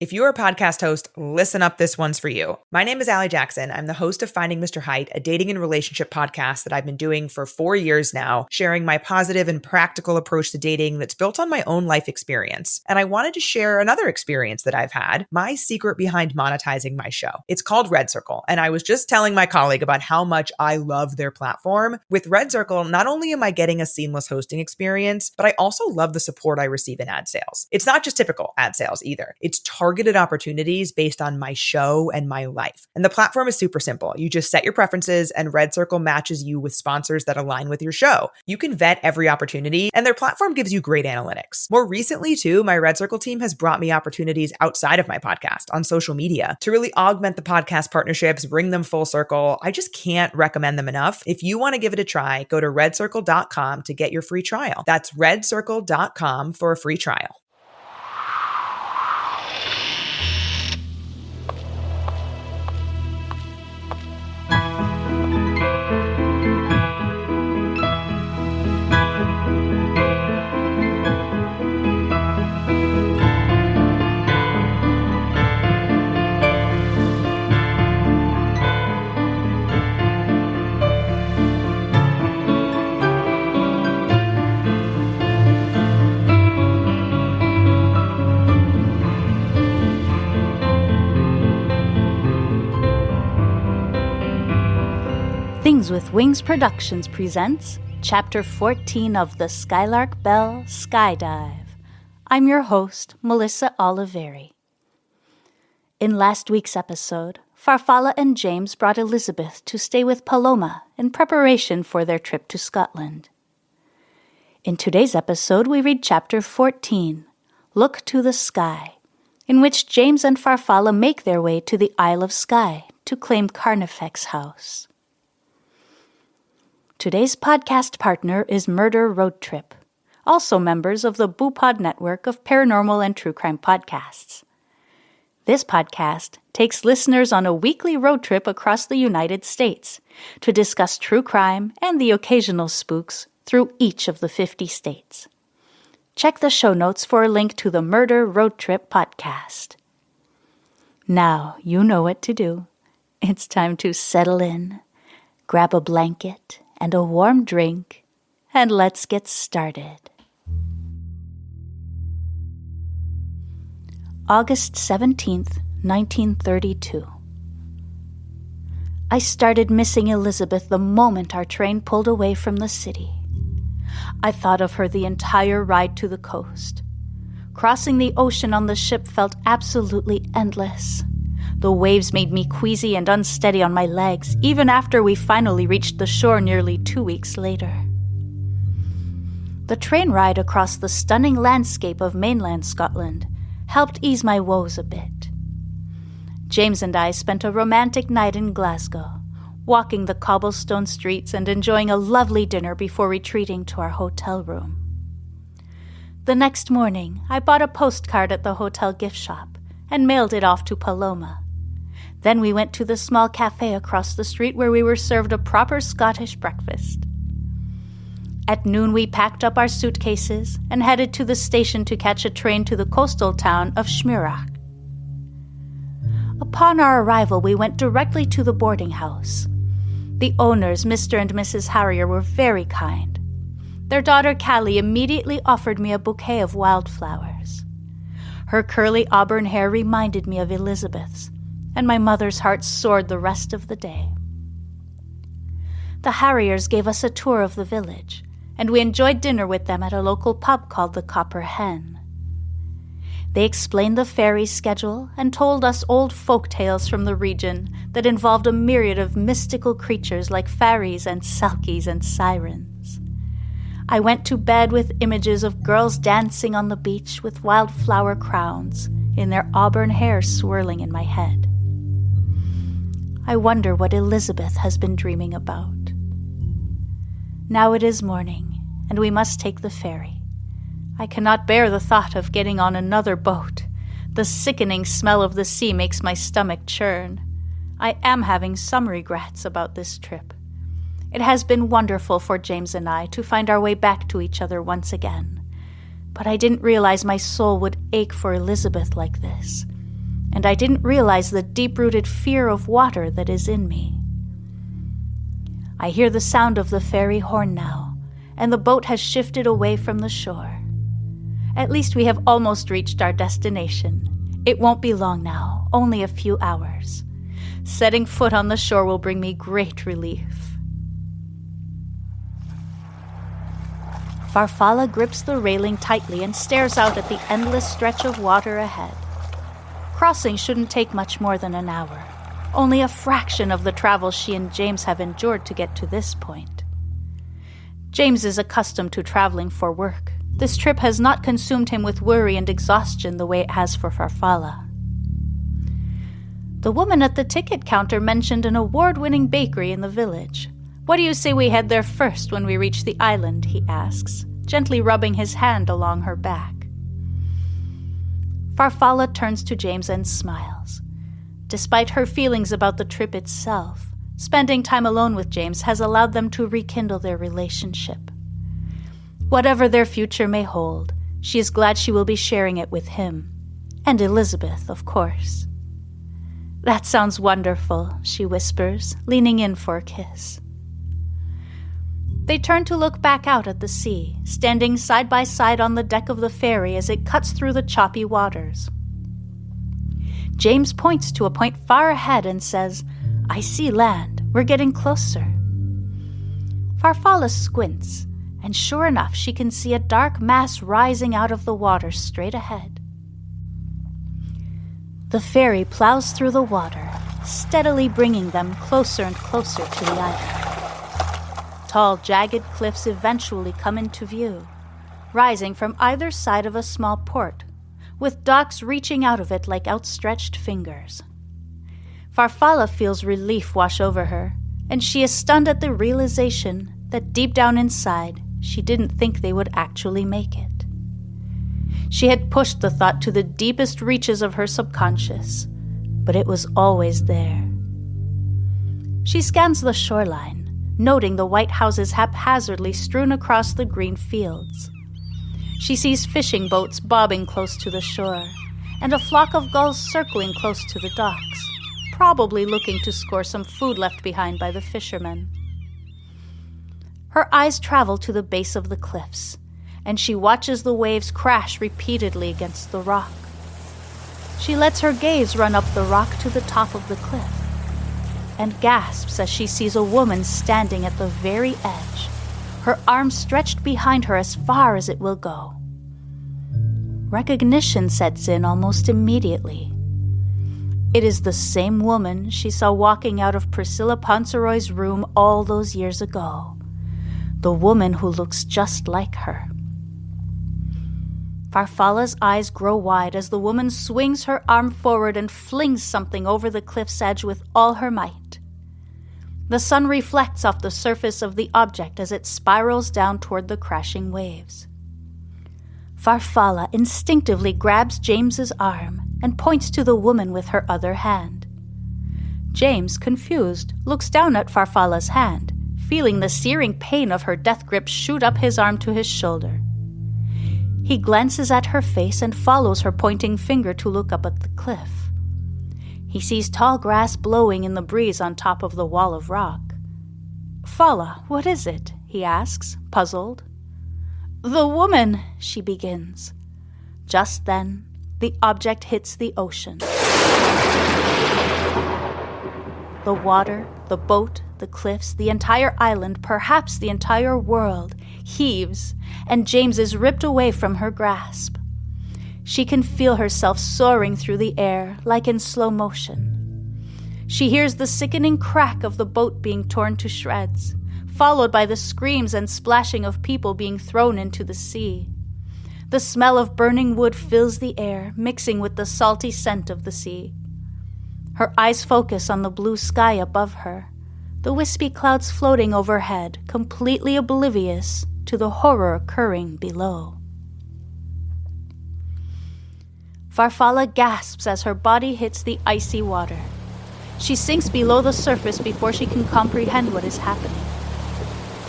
If you're a podcast host, listen up, this one's for you. My name is Allie Jackson. I'm the host of Finding Mr. Height, a dating and relationship podcast that I've been doing for 4 years now, sharing my positive and practical approach to dating that's built on my own life experience. And I wanted to share another experience that I've had, my secret behind monetizing my show. It's called Red Circle, and I was just telling my colleague about how much I love their platform. With Red Circle, not only am I getting a seamless hosting experience, but I also love the support I receive in ad sales. It's not just typical ad sales either. It's targeted opportunities based on my show and my life. And the platform is super simple. You just set your preferences and Red Circle matches you with sponsors that align with your show. You can vet every opportunity and their platform gives you great analytics. More recently too, my Red Circle team has brought me opportunities outside of my podcast on social media to really augment the podcast partnerships, bring them full circle. I just can't recommend them enough. If you want to give it a try, go to redcircle.com to get your free trial. That's redcircle.com for a free trial. Things with Wings Productions presents Chapter 14 of the Skylark Bell Skyedive. I'm your host, Melissa Oliveri. In last week's episode, Farfalla and James brought Elisabeth to stay with Paloma in preparation for their trip to Scotland. In today's episode, we read Chapter 14, Look to the Sky, in which James and Farfalla make their way to the Isle of Skye to claim Carnifex House. Today's podcast partner is Murder Roadtrip, also members of the Boopod Network of paranormal and true crime podcasts. This podcast takes listeners on a weekly road trip across the United States to discuss true crime and the occasional spooks through each of the 50 states. Check the show notes for a link to the Murder Roadtrip podcast. Now you know what to do. It's time to settle in, grab a blanket and a warm drink, and let's get started. August 17th, 1932. I started missing Elisabeth the moment our train pulled away from the city. I thought of her the entire ride to the coast. Crossing the ocean on the ship felt absolutely endless. The waves made me queasy and unsteady on my legs, even after we finally reached the shore nearly 2 weeks later. The train ride across the stunning landscape of mainland Scotland helped ease my woes a bit. James and I spent a romantic night in Glasgow, walking the cobblestone streets and enjoying a lovely dinner before retreating to our hotel room. The next morning, I bought a postcard at the hotel gift shop and mailed it off to Paloma. Then we went to the small cafe across the street where we were served a proper Scottish breakfast. At noon, we packed up our suitcases and headed to the station to catch a train to the coastal town of Schmirach. Upon our arrival, we went directly to the boarding house. The owners, Mr. and Mrs. Harrier, were very kind. Their daughter Callie immediately offered me a bouquet of wildflowers. Her curly auburn hair reminded me of Elisabeth's, and my mother's heart soared the rest of the day. The Harriers gave us a tour of the village, and we enjoyed dinner with them at a local pub called the Copper Hen. They explained the ferry schedule and told us old folk tales from the region that involved a myriad of mystical creatures like fairies and selkies and sirens. I went to bed with images of girls dancing on the beach with wildflower crowns in their auburn hair swirling in my head. I wonder what Elisabeth has been dreaming about. Now it is morning, and we must take the ferry. I cannot bear the thought of getting on another boat. The sickening smell of the sea makes my stomach churn. I am having some regrets about this trip. It has been wonderful for James and I to find our way back to each other once again. But I didn't realize my soul would ache for Elisabeth like this. and I didn't realize the deep-rooted fear of water that is in me. I hear the sound of the ferry horn now, and the boat has shifted away from the shore. At least we have almost reached our destination. It won't be long now, only a few hours. Setting foot on the shore will bring me great relief. Farfalla grips the railing tightly and stares out at the endless stretch of water ahead. Crossing shouldn't take much more than an hour, only a fraction of the travel she and James have endured to get to this point. James is accustomed to traveling for work. This trip has not consumed him with worry and exhaustion the way it has for Farfalla. The woman at the ticket counter mentioned an award-winning bakery in the village. "What do you say we head there first when we reach the island?" he asks, gently rubbing his hand along her back. Farfalla turns to James and smiles. Despite her feelings about the trip itself, spending time alone with James has allowed them to rekindle their relationship. Whatever their future may hold, she is glad she will be sharing it with him. And Elisabeth, of course. "That sounds wonderful," she whispers, leaning in for a kiss. They turn to look back out at the sea, standing side by side on the deck of the ferry as it cuts through the choppy waters. James points to a point far ahead and says, "I see land. We're getting closer." Farfalla squints, and sure enough, she can see a dark mass rising out of the water straight ahead. The ferry plows through the water, steadily bringing them closer and closer to the island. Tall, jagged cliffs eventually come into view, rising from either side of a small port, with docks reaching out of it like outstretched fingers. Farfalla feels relief wash over her, and she is stunned at the realization that deep down inside, she didn't think they would actually make it. She had pushed the thought to the deepest reaches of her subconscious, but it was always there. She scans the shoreline, noting the white houses haphazardly strewn across the green fields. She sees fishing boats bobbing close to the shore, and a flock of gulls circling close to the docks, probably looking to score some food left behind by the fishermen. Her eyes travel to the base of the cliffs, and she watches the waves crash repeatedly against the rock. She lets her gaze run up the rock to the top of the cliff, and gasps as she sees a woman standing at the very edge, her arms stretched behind her as far as it will go. Recognition sets in almost immediately. It is the same woman she saw walking out of Priscilla Ponseroy's room all those years ago. The woman who looks just like her. Farfalla's eyes grow wide as the woman swings her arm forward and flings something over the cliff's edge with all her might. The sun reflects off the surface of the object as it spirals down toward the crashing waves. Farfalla instinctively grabs James's arm and points to the woman with her other hand. James, confused, looks down at Farfalla's hand, feeling the searing pain of her death grip shoot up his arm to his shoulder. He glances at her face and follows her pointing finger to look up at the cliff. He sees tall grass blowing in the breeze on top of the wall of rock. "Falla, what is it?" he asks, puzzled. "The woman," she begins. Just then, the object hits the ocean. The water, the boat, the cliffs, the entire island, perhaps the entire world, heaves, and James is ripped away from her grasp. She can feel herself soaring through the air, like in slow motion. She hears the sickening crack of the boat being torn to shreds, followed by the screams and splashing of people being thrown into the sea. The smell of burning wood fills the air, mixing with the salty scent of the sea. Her eyes focus on the blue sky above her, the wispy clouds floating overhead, completely oblivious to the horror occurring below. Farfalla gasps as her body hits the icy water. She sinks below the surface before she can comprehend what is happening.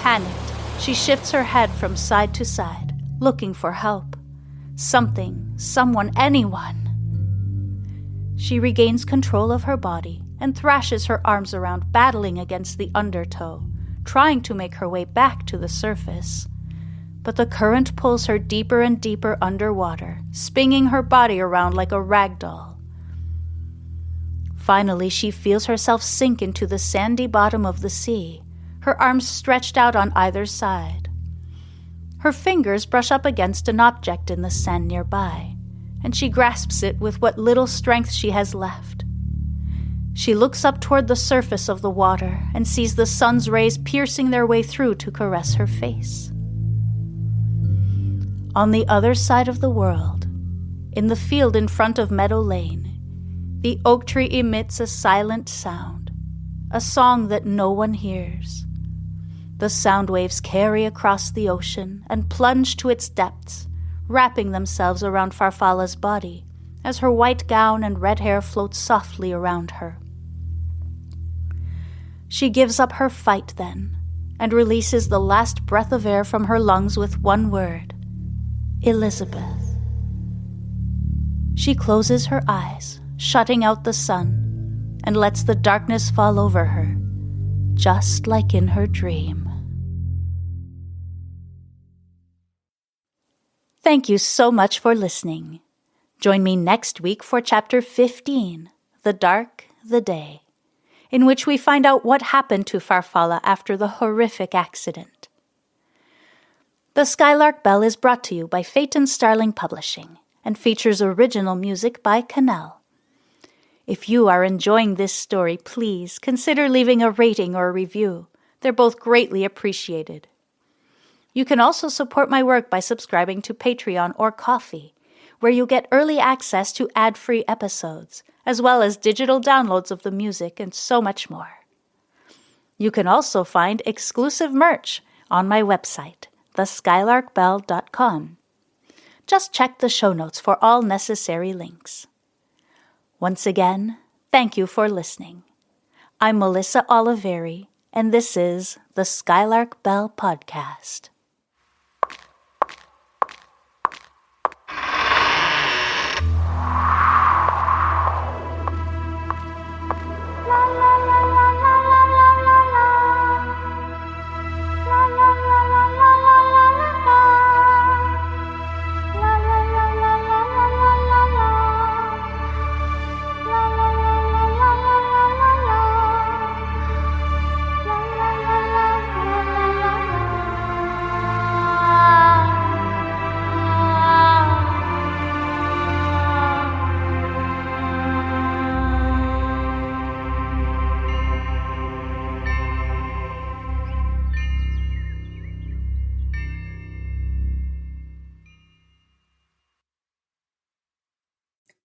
Panicked, she shifts her head from side to side, looking for help. Something, someone, anyone. She regains control of her body and thrashes her arms around, battling against the undertow, trying to make her way back to the surface. But the current pulls her deeper and deeper underwater, spinning her body around like a rag doll. Finally, she feels herself sink into the sandy bottom of the sea, her arms stretched out on either side. Her fingers brush up against an object in the sand nearby, and she grasps it with what little strength she has left. She looks up toward the surface of the water and sees the sun's rays piercing their way through to caress her face. On the other side of the world, in the field in front of Meadow Lane, the oak tree emits a silent sound, a song that no one hears. The sound waves carry across the ocean and plunge to its depths, wrapping themselves around Farfalla's body as her white gown and red hair float softly around her. She gives up her fight then, and releases the last breath of air from her lungs with one word: Elisabeth. She closes her eyes, shutting out the sun, and lets the darkness fall over her, just like in her dream. Thank you so much for listening. Join me next week for Chapter 15, The Dark, the Day, in which we find out what happened to Farfalla after the horrific accident. The Skylark Bell is brought to you by Phaeton Starling Publishing and features original music by Canal. If you are enjoying this story, please consider leaving a rating or a review. They're both greatly appreciated. You can also support my work by subscribing to Patreon or Ko-fi, where you get early access to ad-free episodes, as well as digital downloads of the music and so much more. You can also find exclusive merch on my website, theskylarkbell.com. Just check the show notes for all necessary links. Once again, thank you for listening. I'm Melissa Oliveri, and this is the Skylark Bell Podcast.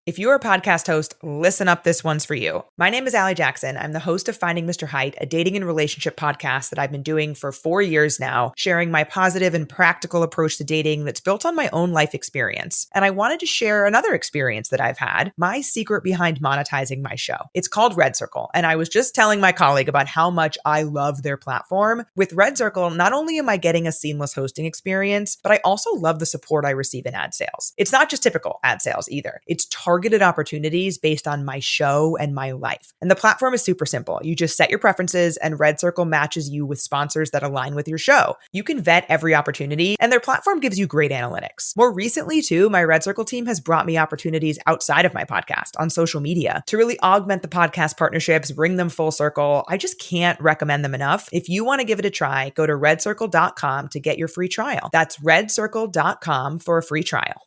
If you're a podcast host, listen up, this one's for you. My name is Allie Jackson. I'm the host of Finding Mr. Height, a dating and relationship podcast that I've been doing for 4 years now, sharing my positive and practical approach to dating that's built on my own life experience. And I wanted to share another experience that I've had, my secret behind monetizing my show. It's called Red Circle, and I was just telling my colleague about how much I love their platform. With Red Circle, not only am I getting a seamless hosting experience, but I also love the support I receive in ad sales. It's not just typical ad sales either. It's targeted opportunities based on my show and my life. And the platform is super simple. You just set your preferences and Red Circle matches you with sponsors that align with your show. You can vet every opportunity and their platform gives you great analytics. More recently too, my Red Circle team has brought me opportunities outside of my podcast on social media to really augment the podcast partnerships, bring them full circle. I just can't recommend them enough. If you want to give it a try, go to redcircle.com to get your free trial. That's redcircle.com for a free trial.